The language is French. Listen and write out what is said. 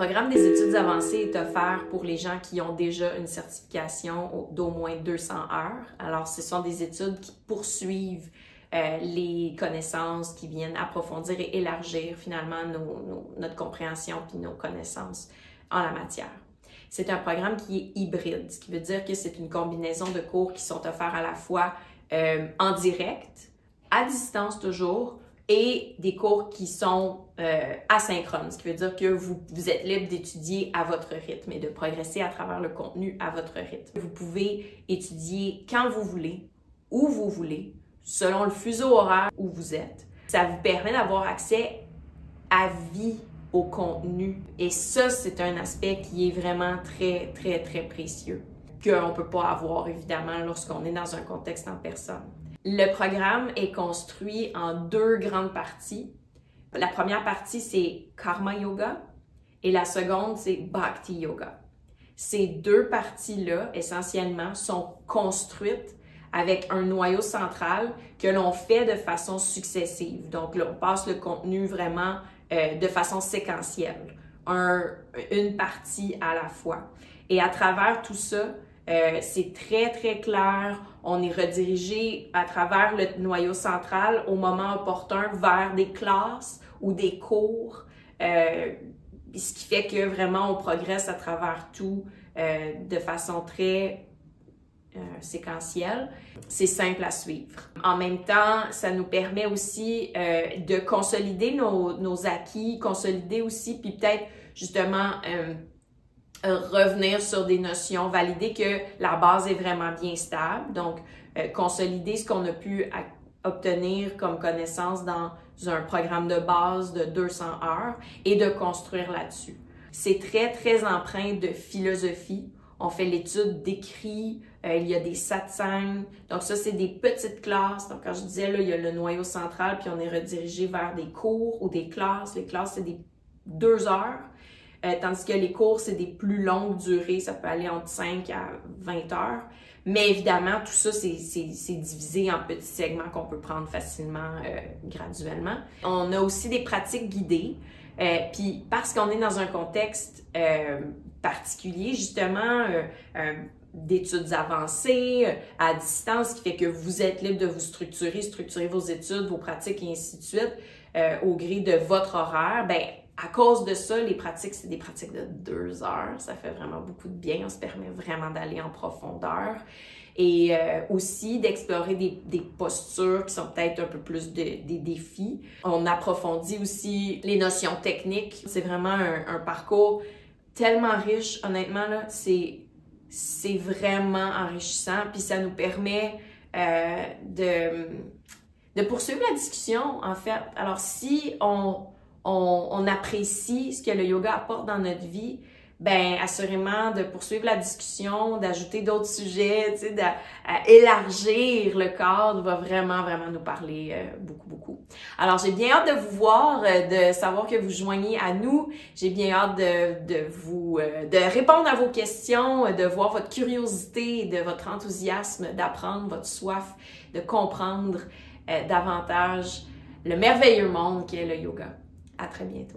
programme des études avancées est offert pour les gens qui ont déjà une certification d'au moins 200 heures. Alors, ce sont des études qui poursuivent les connaissances, qui viennent approfondir et élargir finalement notre compréhension puis nos connaissances en la matière. C'est un programme qui est hybride, ce qui veut dire que c'est une combinaison de cours qui sont offerts à la fois en direct, à distance toujours, et des cours qui sont asynchrones, ce qui veut dire que vous êtes libre d'étudier à votre rythme et de progresser à travers le contenu à votre rythme. Vous pouvez étudier quand vous voulez, où vous voulez, selon le fuseau horaire où vous êtes. Ça vous permet d'avoir accès à vie au contenu. Et ça, c'est un aspect qui est vraiment très, très, très précieux, qu'on ne peut pas avoir, évidemment, lorsqu'on est dans un contexte en personne. Le programme est construit en deux grandes parties. La première partie, c'est Karma Yoga et la seconde, c'est Bhakti Yoga. Ces deux parties-là, essentiellement, sont construites avec un noyau central que l'on fait de façon successive. Donc, là, on passe le contenu vraiment de façon séquentielle, une partie à la fois. Et à travers tout ça, c'est très, très clair. On est redirigé à travers le noyau central au moment opportun vers des classes ou des cours, ce qui fait que vraiment on progresse à travers tout de façon très séquentielle. C'est simple à suivre. En même temps, ça nous permet aussi de consolider nos acquis, consolider aussi, puis peut-être justement revenir sur des notions, valider que la base est vraiment bien stable, donc consolider ce qu'on a pu obtenir comme connaissance dans un programme de base de 200 heures et de construire là-dessus. C'est très, très empreint de philosophie. On fait l'étude d'écrit, il y a des satsangs, donc ça, c'est des petites classes. Donc, quand je disais, là, il y a le noyau central, puis on est redirigé vers des cours ou des classes. Les classes, c'est des 2 heures. Tandis que les cours, c'est des plus longues durées, ça peut aller entre 5 à 20 heures. Mais évidemment, tout ça, c'est divisé en petits segments qu'on peut prendre facilement, graduellement. On a aussi des pratiques guidées. Puis parce qu'on est dans un contexte particulier, justement, d'études avancées, à distance, ce qui fait que vous êtes libre de vous structurer vos études, vos pratiques et ainsi de suite, au gré de votre horaire, ben à cause de ça, les pratiques, c'est des pratiques de 2 heures. Ça fait vraiment beaucoup de bien. On se permet vraiment d'aller en profondeur. Et aussi d'explorer des postures qui sont peut-être un peu plus des défis. On approfondit aussi les notions techniques. C'est vraiment un parcours tellement riche. Honnêtement, là, c'est vraiment enrichissant. Puis ça nous permet de poursuivre la discussion, en fait. Alors, si on apprécie ce que le yoga apporte dans notre vie, ben assurément de poursuivre la discussion, d'ajouter d'autres sujets, tu sais, d'élargir le cadre va vraiment, vraiment nous parler beaucoup, beaucoup. Alors, j'ai bien hâte de vous voir, de savoir que vous joignez à nous. J'ai bien hâte de répondre à vos questions, de voir votre curiosité, de votre enthousiasme, d'apprendre, votre soif, de comprendre davantage le merveilleux monde qu'est le yoga. À très bientôt.